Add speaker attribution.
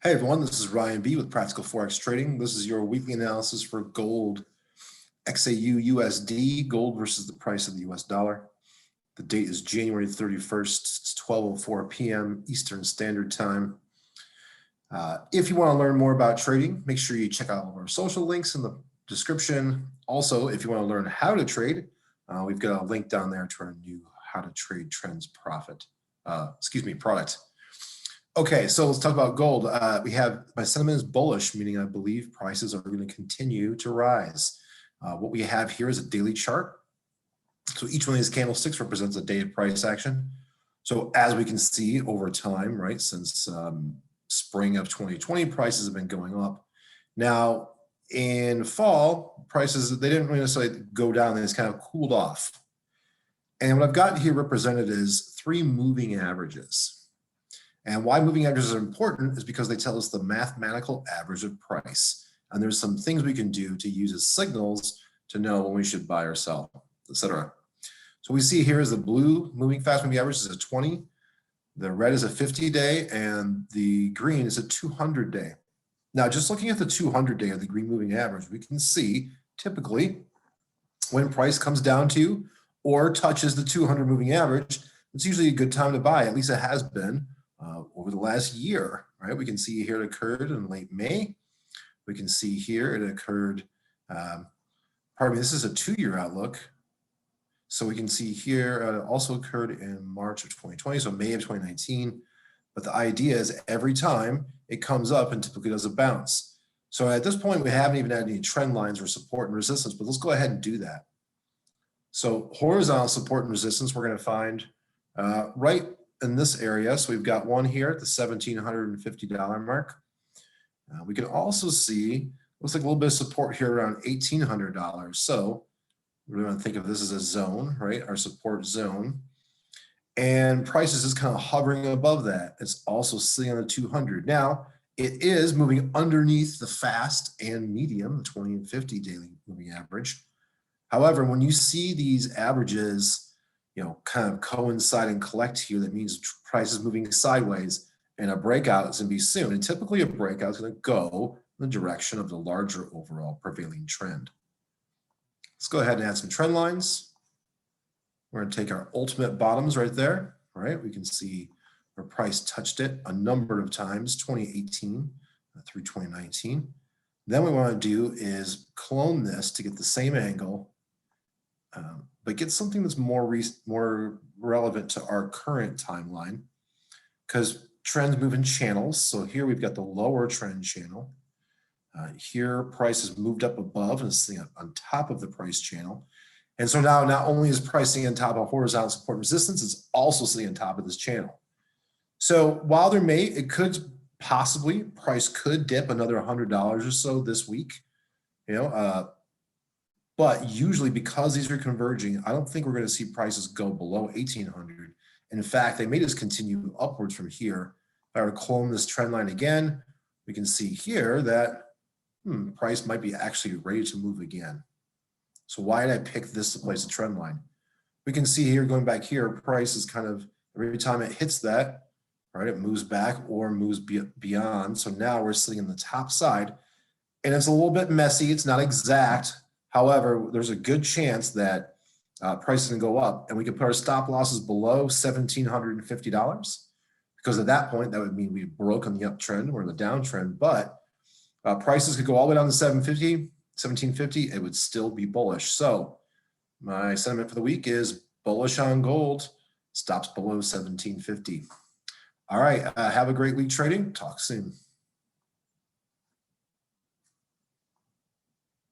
Speaker 1: Hey everyone, this is Ryan B with Practical Forex Trading. This is your weekly analysis for gold, XAUUSD, gold versus the price of the US dollar. The date is January 31st. It's 12:04 p.m. Eastern Standard Time. If you want to learn more about trading, make sure you check out all of our social links in the description. Also, if you want to learn how to trade, we've got a link down there to our new How to Trade Trends product. Okay, so let's talk about gold. We have my sentiment is bullish, meaning I believe prices are going to continue to rise. What we have here is a daily chart. So each one of these candlesticks represents a day of price action. So as we can see over time, right, since spring of 2020, prices have been going up. Now, in fall, prices, they didn't really necessarily go down, they just kind of cooled off. And what I've got here represented is 3 moving averages. And why moving averages are important is because they tell us the mathematical average of price. And there's some things we can do to use as signals to know when we should buy or sell, etc. So we see here is the blue fast moving average is a 20, the red is a 50-day, and the green is a 200-day. Now, just looking at the 200-day or the green moving average, we can see typically when price comes down to or touches the 200 moving average, it's usually a good time to buy. At least it has been. Over the last year, right? We can see here it occurred in late May. We can see here it occurred, this is a 2-year outlook. So we can see here it also occurred in March of 2020, so May of 2019. But the idea is every time it comes up and typically does a bounce. So at this point, we haven't even had any trend lines or support and resistance, but let's go ahead and do that. So horizontal support and resistance, we're going to find right in this area. So we've got one here at the $1,750 mark. We can also see, looks like a little bit of support here around $1,800. So we're going to think of this as a zone, right? Our support zone. And prices is kind of hovering above that. It's also sitting on the 200. Now, it is moving underneath the fast and medium, the 20 and 50 daily moving average. However, when you see these averages, kind of coincide and collect here, that means price is moving sideways and a breakout is going to be soon. And typically a breakout is going to go in the direction of the larger overall prevailing trend. Let's go ahead and add some trend lines. We're going to take our ultimate bottoms right there, right? We can see where price touched it a number of times, 2018 through 2019. Then what we want to do is clone this to get the same angle, but get something that's more relevant to our current timeline, because trends move in channels. So here we've got the lower trend channel. Here price has moved up above and is sitting on top of the price channel. And so now not only is pricing on top of horizontal support and resistance, it's also sitting on top of this channel. So while it could possibly, price could dip another $100 or so this week, but usually because these are converging, I don't think we're going to see prices go below 1,800. In fact, they may just continue upwards from here. If I were to clone this trend line again, we can see here that price might be actually ready to move again. So why did I pick this to place a trend line? We can see here, going back here, price is kind of, every time it hits that, right, it moves back or moves beyond. So now we're sitting in the top side, and it's a little bit messy. It's not exact. However, there's a good chance that price is going to go up, and we can put our stop losses below $1,750, because at that point, that would mean we've broken the uptrend or the downtrend. But prices could go all the way down to 1750, it would still be bullish. So my sentiment for the week is bullish on gold, stops below 1750. All right, have a great week trading. Talk soon.